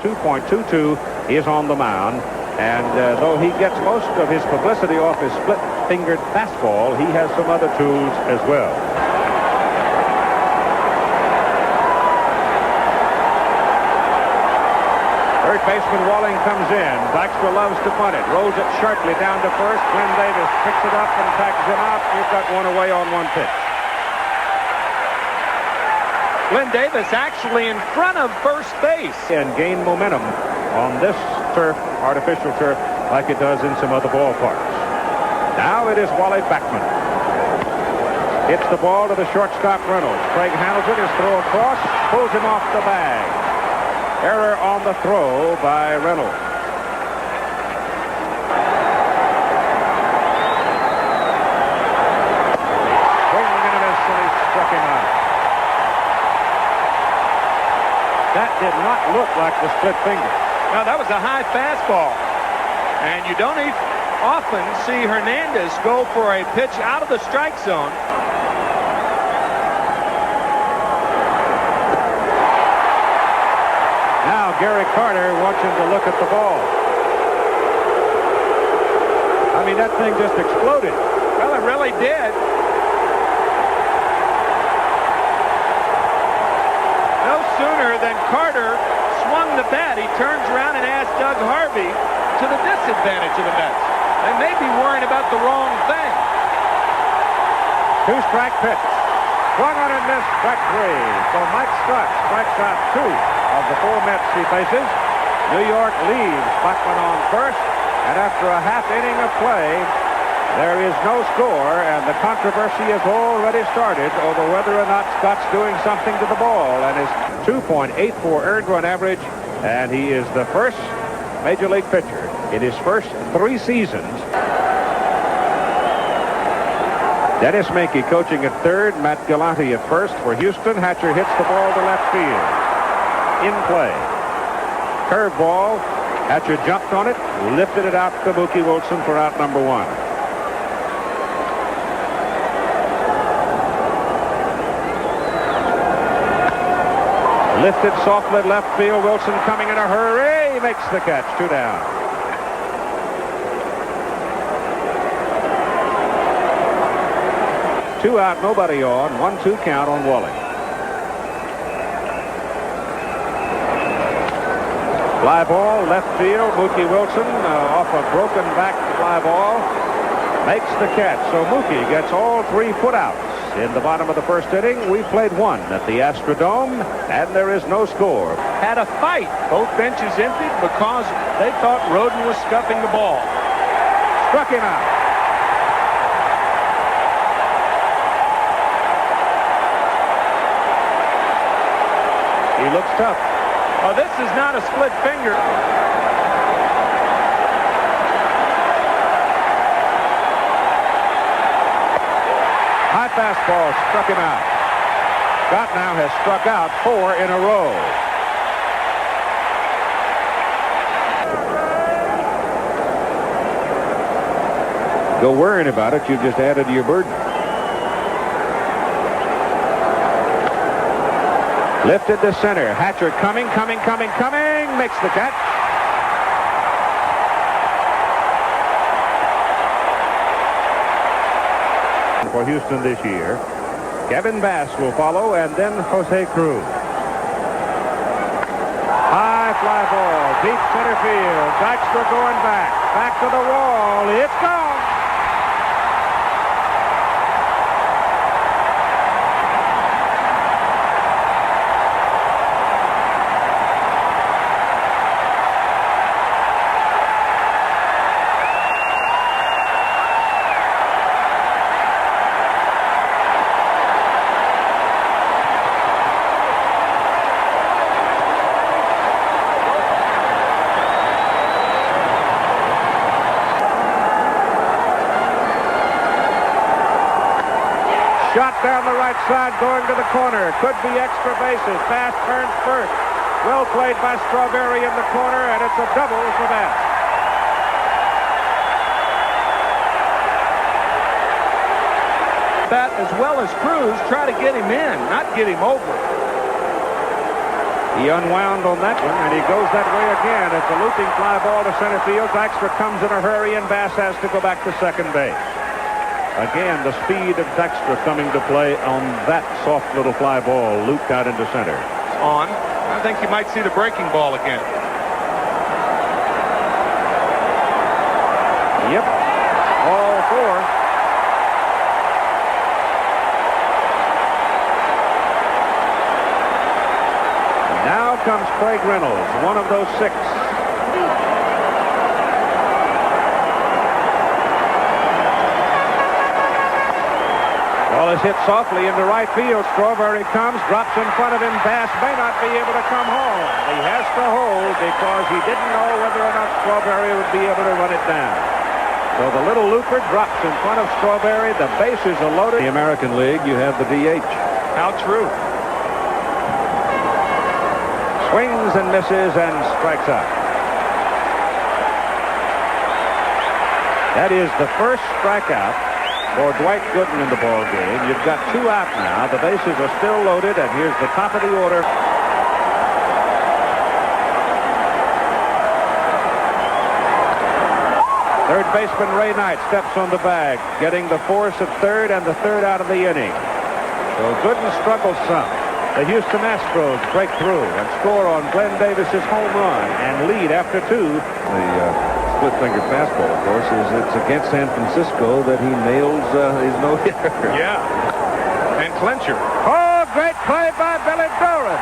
2.22. He is on the mound. And though he gets most of his publicity off his split-fingered fastball, he has some other tools as well. Third baseman Walling comes in. Dykstra loves to punt it. Rolls it sharply down to first. Glenn Davis picks it up and tags him out. You've got one away on one pitch. Glenn Davis actually in front of first base. And gain momentum on this turf, artificial turf, like it does in some other ballparks. Now it is Wally Backman. Hits the ball to the shortstop Reynolds. Craig handles it, his throw across, pulls him off the bag. Error on the throw by Reynolds. Swing and a miss, and he struck him out. That did not look like the split finger. Now, that was a high fastball. And you don't often see Hernandez go for a pitch out of the strike zone. Now Gary Carter wants him to look at the ball. I mean, that thing just exploded. Well, it really did. No sooner than Carter swung the bat, he turns around and asks Doug Harvey to the disadvantage of the Mets. They may be worrying about the wrong thing. Two-strike pitch. Swung on and missed, strike three. So Mike Scott strikes out two of the four Mets he faces. New York leaves Bachman on first, and after a half inning of play, there is no score, and the controversy has already started over whether or not Scott's doing something to the ball, and his 2.84 earned run average, and he is the first major league pitcher in his first 3 seasons. Dennis Menke coaching at third, Matt Galante at first for Houston. Hatcher hits the ball to left field. In play. Curveball. Hatcher jumped on it, lifted it out to Mookie Wilson for out number 1. Lifted softly left field. Wilson coming in a hurry. Makes the catch. 2 down. Two out, nobody on. 1-2 count on Walling. Fly ball, left field. Mookie Wilson off a broken back fly ball. Makes the catch. So Mookie gets all 3 putouts. In the bottom of the first inning, we played 1 at the Astrodome, and there is no score. Had a fight. Both benches emptied because they thought Roden was scuffing the ball. Struck him out. He looks tough. Oh, this is not a split finger. High fastball struck him out. Scott now has struck out 4 in a row. Go worrying about it. You've just added to your burden. Lifted to center. Hatcher coming. Makes the catch. For Houston this year. Kevin Bass will follow, and then Jose Cruz. High fly ball, deep center field. Dykstra going back to the wall. It's gone. Shot down the right side, going to the corner. Could be extra bases. Bass turns first. Well played by Strawberry in the corner, and it's a double for Bass. That as well as Cruz try to get him in, not get him over. He unwound on that one, and he goes that way again. It's a looping fly ball to center field. Dykstra comes in a hurry, and Bass has to go back to second base. Again, the speed of Dykstra coming to play on that soft little fly ball looped out into center. On. I think you might see the breaking ball again. Yep. All four. Now comes Craig Reynolds, one of those six. Ball is hit softly into right field. Strawberry comes, drops in front of him. Bass may not be able to come home. He has to hold because he didn't know whether or not Strawberry would be able to run it down. So the little looper drops in front of Strawberry. The bases are loaded. In the American League, you have the DH. How true. Swings and misses and strikes out. That is the first strikeout for Dwight Gooden in the ball game. You've got 2 out now. The bases are still loaded, and here's the top of the order. Third baseman Ray Knight steps on the bag, getting the force at third and the third out of the inning. So Gooden struggles some. The Houston Astros break through and score on Glenn Davis's home run and lead after 2. The split-fingered fastball, of course, it's against San Francisco that he nails his no-hitter. Yeah. And clincher. Oh, great play by Billy Doran.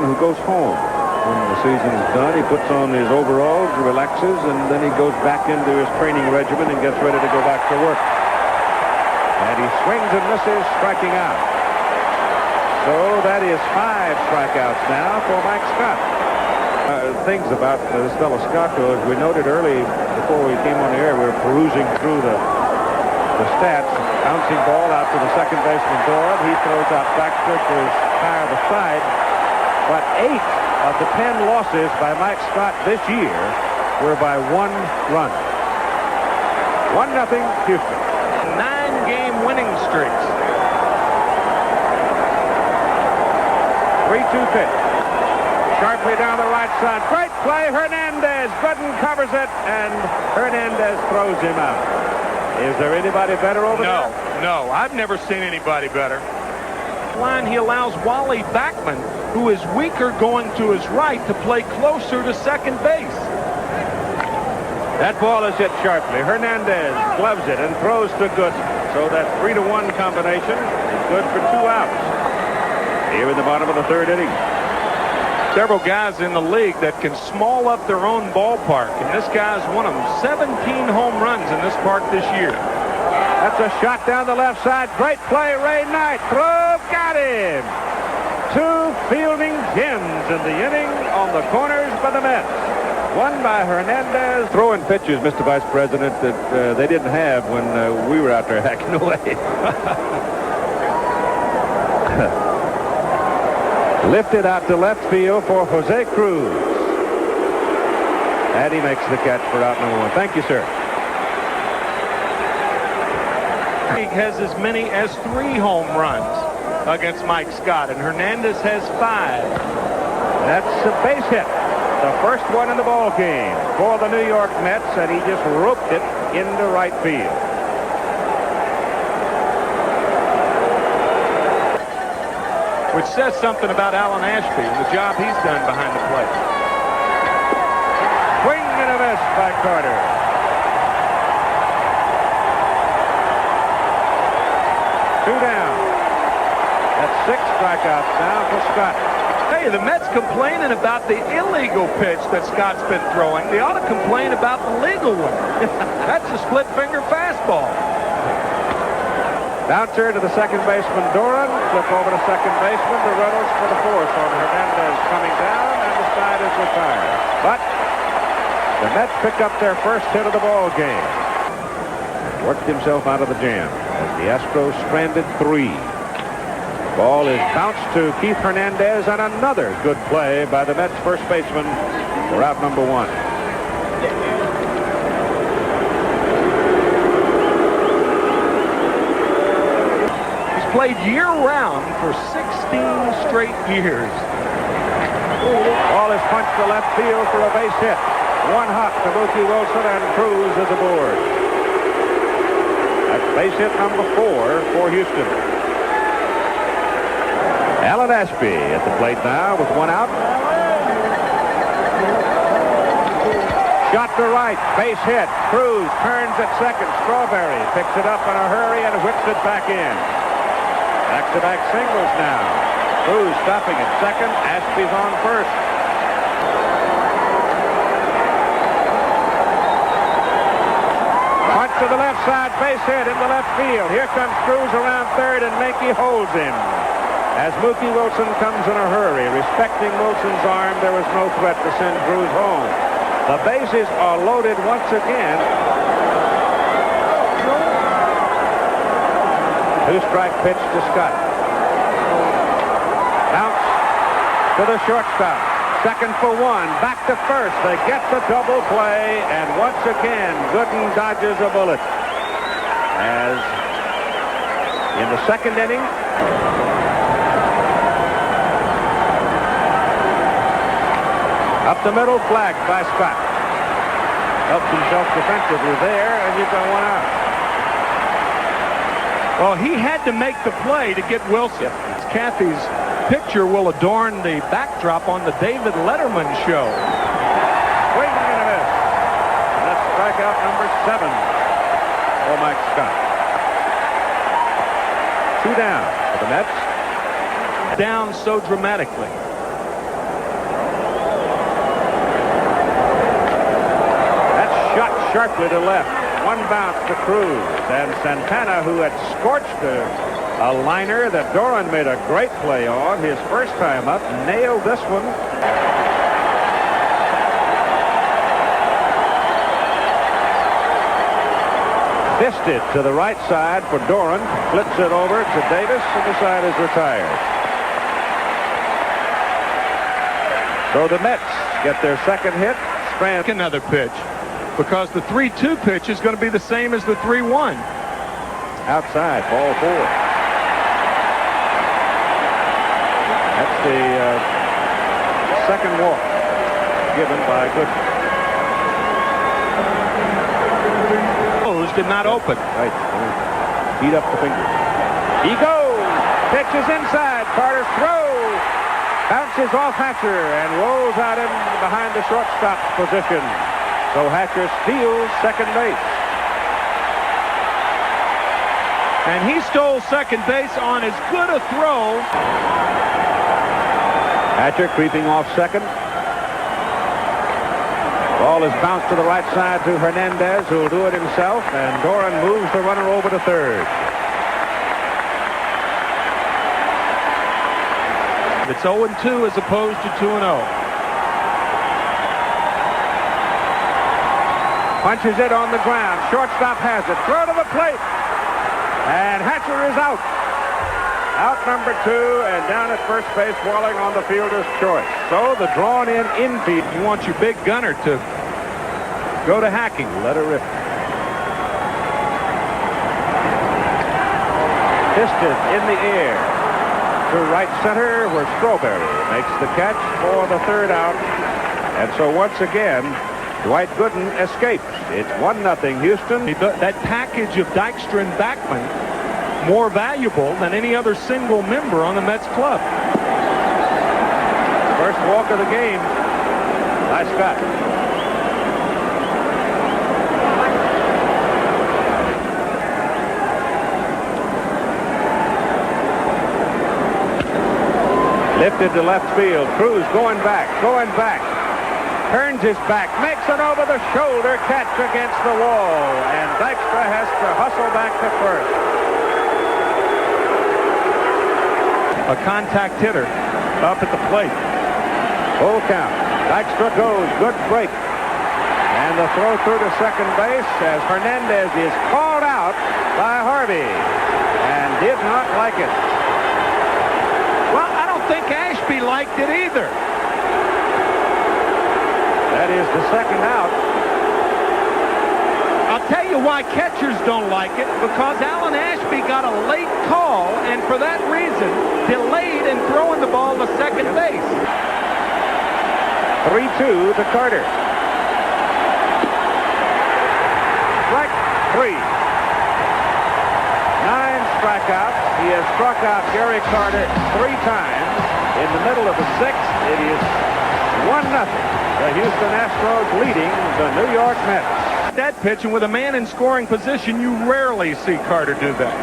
Who goes home when the season is done. He puts on his overalls, relaxes, and then he goes back into his training regimen and gets ready to go back to work. And he swings and misses, striking out. So that is 5 strikeouts now for Mike Scott. Things about this fellow Scott, though, as we noted early before we came on the air, we were perusing through the stats. Bouncing ball out to the second baseman Doran. He throws out Baxter to fire the side. But 8 of the 10 losses by Mike Scott this year were by 1 run. 1-0 Houston. 9-game winning streaks. 3-2 pitch. Sharply down the right side. Great play. Hernandez. Gooden covers it, and Hernandez throws him out. Is there anybody better over there? No. I've never seen anybody better. Line, he allows Wally Backman, who is weaker going to his right, to play closer to second base. That ball is hit sharply. Hernandez gloves it and throws to Gooden. So that 3-1 combination is good for 2 outs. Here in the bottom of the 3rd inning. Several guys in the league that can small up their own ballpark, and this guy's one of them. 17 home runs in this park this year. That's a shot down the left side. Great play, Ray Knight. Throw, got him. 2 fielding gems in the inning on the corners by the Mets. One by Hernandez. Throwing pitches, Mr. Vice President, that they didn't have when we were out there hacking away. Lifted out to left field for Jose Cruz. And he makes the catch for out number 1. Thank you, sir. He has as many as 3 home runs against Mike Scott, and Hernandez has 5. That's a base hit. The first one in the ball game for the New York Mets, and he just roped it into right field. Which says something about Alan Ashby and the job he's done behind the plate. Swing and a miss by Carter. Two down. That's 6 strikeouts now for Scott. Hey, the Mets complaining about the illegal pitch that Scott's been throwing. They ought to complain about the legal one. That's a split finger fastball. Bouncer to the second baseman Doran. Flip over to second baseman to Reynolds for the force on Hernandez coming down, and the side is retired. But the Mets pick up their first hit of the ball game. Worked himself out of the jam as the Astros stranded 3. Ball is bounced to Keith Hernandez, and another good play by the Mets first baseman for out number 1. played year-round for 16 straight years. Ball is punched to left field for a base hit. One hop to Mookie Wilson, and Cruz is aboard. That's base hit number 4 for Houston. Alan Ashby at the plate now with one out. Shot to right, base hit. Cruz turns at second. Strawberry picks it up in a hurry and whips it back in. Back-to-back singles now. Cruz stopping at second. Ashby's on first. Punch to the left side, base hit into left field. Here comes Cruz around third, and Mankey holds him. As Mookie Wilson comes in a hurry, respecting Wilson's arm, there was no threat to send Cruz home. The bases are loaded once again. 2-strike pitch to Scott. Bounce to the shortstop. Second for one. Back to first. They get the double play, and once again, Gooden dodges a bullet. As in the second inning, up the middle, flagged by Scott. Helps himself defensively there, and you've got one out. Well, he had to make the play to get Wilson. Kathy's picture will adorn the backdrop on the David Letterman show. Swing and a miss. And that's strikeout number 7 for Mike Scott. 2 down for the Mets. Down so dramatically. Shot sharply to left. One bounce to Cruz. And Santana, who had scorched a liner that Doran made a great play on his first time up, nailed this one. Fisted to the right side for Doran. Flips it over to Davis, and the side is retired. So the Mets get their second hit. Strand Another pitch. Because the 3-2 pitch is going to be the same as the 3-1. Outside, ball 4. That's the second walk given by Gooden. Did not open. Right. Beat up the fingers. He goes. Pitches inside. Carter throws. Bounces off Hatcher and rolls out in behind the shortstop position. So Hatcher steals second base. And he stole second base on as good a throw. Hatcher creeping off second. Ball is bounced to the right side to Hernandez, who will do it himself, and Doran moves the runner over to third. It's 0-2 as opposed to 2-0. Punches it on the ground. Shortstop has it. Throw to the plate. And Hatcher is out. Out number 2, and down at first base, Walling on the fielder's choice. So the drawn-in infield. You want your big gunner to go to hacking. Let her rip. Fisted in the air to right center, where Strawberry makes the catch for the third out. And so once again, Dwight Gooden escapes. It's 1-0 Houston. That package of Dykstra and Backman more valuable than any other single member on the Mets club. First walk of the game by Scott. Lifted to left field. Cruz going back. Turns his back, makes an over-the-shoulder catch against the wall, and Dykstra has to hustle back to first. A contact hitter up at the plate. Full count. Dykstra goes. Good break. And the throw through to second base as Hernandez is called out by Harvey and did not like it. Well, I don't think Ashby liked it either. That is the second out. I'll tell you you why catchers don't like it, because Alan Ashby got a late call, and for that reason, delayed in throwing the ball to second base. 3-2 to Carter. Strike 3. 9 strikeouts. He has struck out Gary Carter 3 times. In the middle of the 6th, it is 1-0. The Houston Astros leading the New York Mets. That pitch, and with a man in scoring position, you rarely see Carter do that.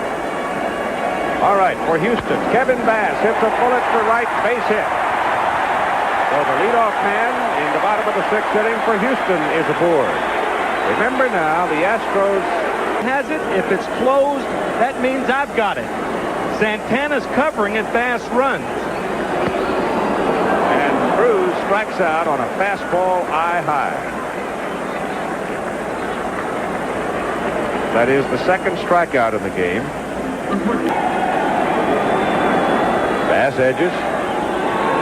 All right, for Houston, Kevin Bass hits a bullet for right, base hit. So the leadoff man in the bottom of the 6th inning for Houston is aboard. Remember now, the Astros has it. If it's closed, that means I've got it. Santana's covering as Bass runs. And Cruz strikes out on a fastball eye high. That is the 2nd strikeout in the game. Bass edges.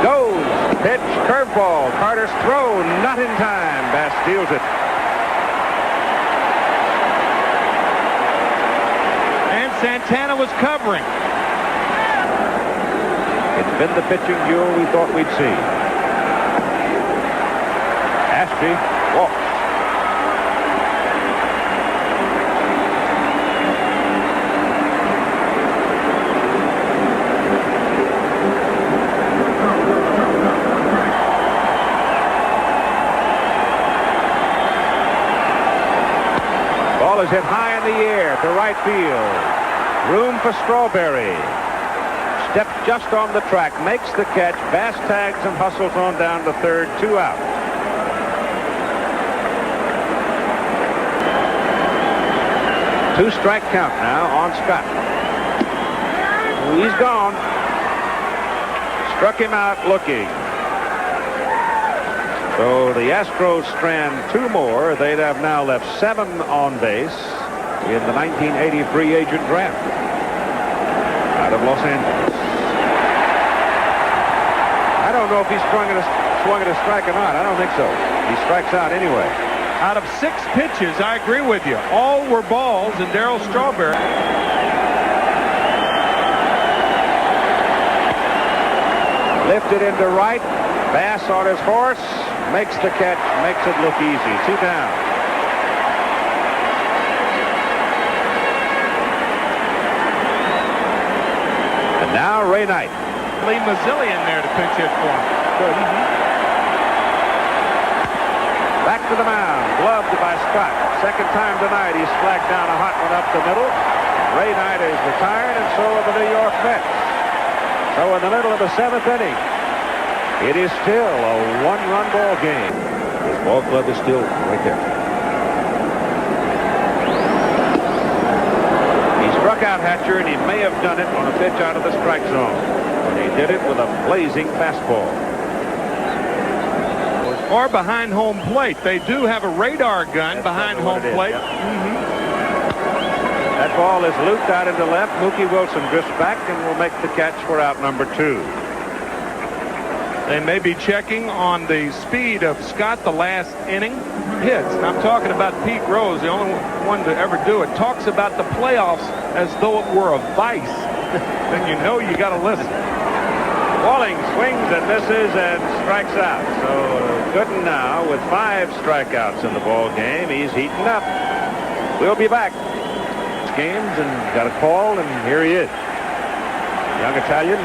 Goes. Pitch. Curveball. Carter's throw. Not in time. Bass steals it. And Santana was covering. It's been the pitching duel we thought we'd see. Ashby walks. Ball is hit high in the air to right field. Room for Strawberry. Steps just on the track, makes the catch. Bass tags and hustles on down to third, 2 out. Two-strike count now on Scott. He's gone. Struck him out looking. So the Astros strand 2 more. They'd have now left 7 on base in the 1980 free agent draft out of Los Angeles. I don't know if he swung at a strike or not. I don't think so. He strikes out anyway. Out of 6 pitches, I agree with you. All were balls, and Darryl Strawberry. Lifted into right. Bass on his horse. Makes the catch. Makes it look easy. 2 down. And now Ray Knight. Lee Mazzilli in there to pinch hit for him. Good. Back to the mound. Gloved by Scott. Second time tonight he's flagged down a hot one up the middle. Ray Knight is retired, and so are the New York Mets. So in the middle of the 7th inning, it is still a 1-run ball game. His ball club is still right there. He struck out Hatcher, and he may have done it on a pitch out of the strike zone. And he did it with a blazing fastball. Or behind home plate. They do have a radar gun behind home plate. Yep. That ball is looped out into left. Mookie Wilson drifts back and will make the catch for out number 2. They may be checking on the speed of Scott the last inning hits. And I'm talking about Pete Rose, the only one to ever do it. Talks about the playoffs as though it were a vice. Then you know you got to listen. Walling swings and misses and strikes out. So Gooden now with 5 strikeouts in the ball game. He's heating up. We'll be back. Games and got a call, and here he is. Young Italian,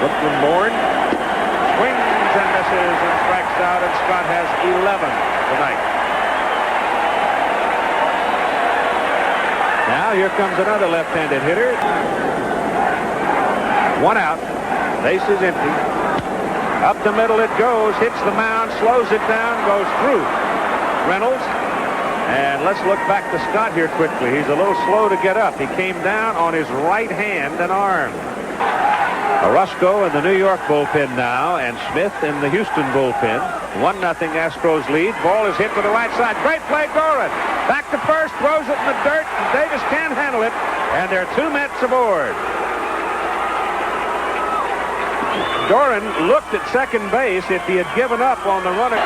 Brooklyn born. Swings and misses and strikes out, and Scott has 11 tonight. Now here comes another left-handed hitter. 1 out. Base is empty. Up the middle it goes, hits the mound, slows it down, goes through Reynolds. And let's look back to Scott here quickly. He's a little slow to get up. He came down on his right hand and arm. Orozco in the New York bullpen now, and Smith in the Houston bullpen. 1-0 Astros lead. Ball is hit to the right side. Great play, Doran. Back to first, throws it in the dirt. Davis can't handle it, and there are 2 Mets aboard. Doran looked at second base if he had given up on the runner.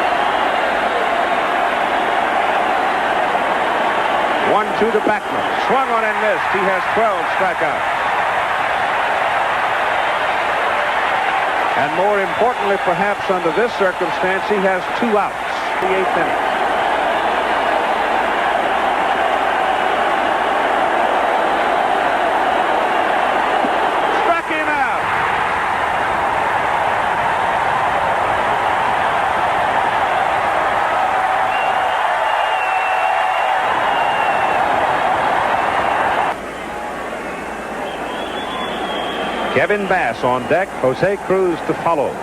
1 1-2 to Backman. Swung on and missed. He has 12 strikeouts. And more importantly, perhaps under this circumstance, he has 2 outs. The 8th inning. Struck him out. Kevin Bass on deck. Jose Cruz to follow.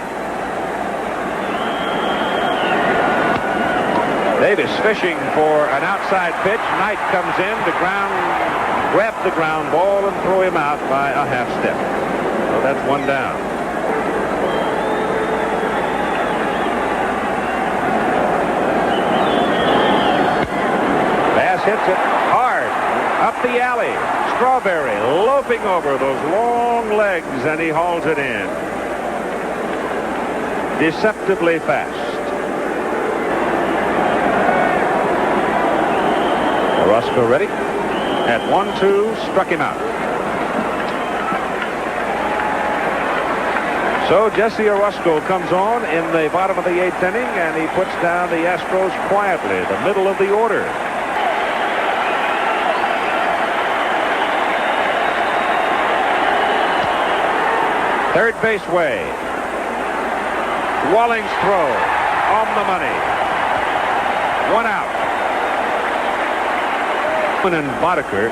Davis fishing for an outside pitch. Knight comes in to grab the ground ball and throw him out by a half step. So that's 1 down. Bass hits it hard up the alley. Strawberry loping over those long legs, and he hauls it in. Deceptively fast. Orozco ready. At 1-2, struck him out. So Jesse Orozco comes on in the bottom of the 8th inning, and he puts down the Astros quietly, the middle of the order. Third base way. Walling's throw on the money. 1 out. And Boddicker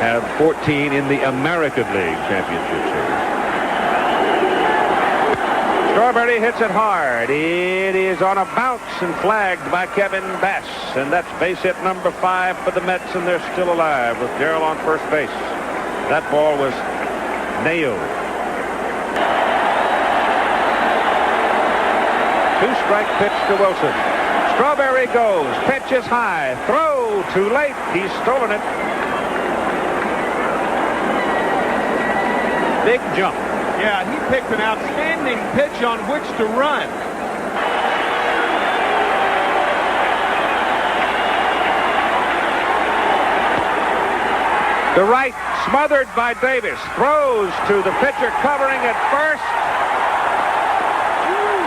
have 14 in the American League Championship Series. Strawberry hits it hard. It is on a bounce and flagged by Kevin Bass. And that's base hit number 5 for the Mets, and they're still alive with Darrell on first base. That ball was nailed. 2-strike pitch to Wilson. Strawberry goes. Pitch is high. Throw too late. He's stolen it. Big jump. Yeah, he picked an outstanding pitch on which to run. The right smothered by Davis. Throws to the pitcher covering at first.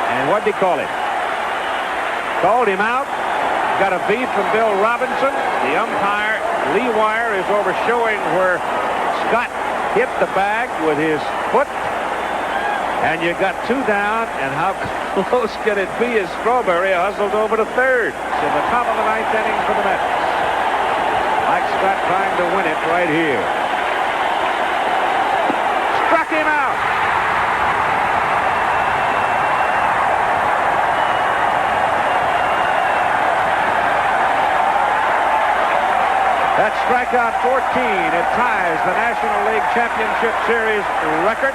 And what did he call him? Called him out. Got a beat from Bill Robinson. The umpire, Lee Wire, is overshowing where Scott hit the bag with his foot. And you got 2 down, and how close can it be as Strawberry hustled over to third? It's in the top of the 9th inning for the Mets. Mike Scott trying to win it right here. Struck him out. That's strikeout 14. It ties the National League Championship Series record.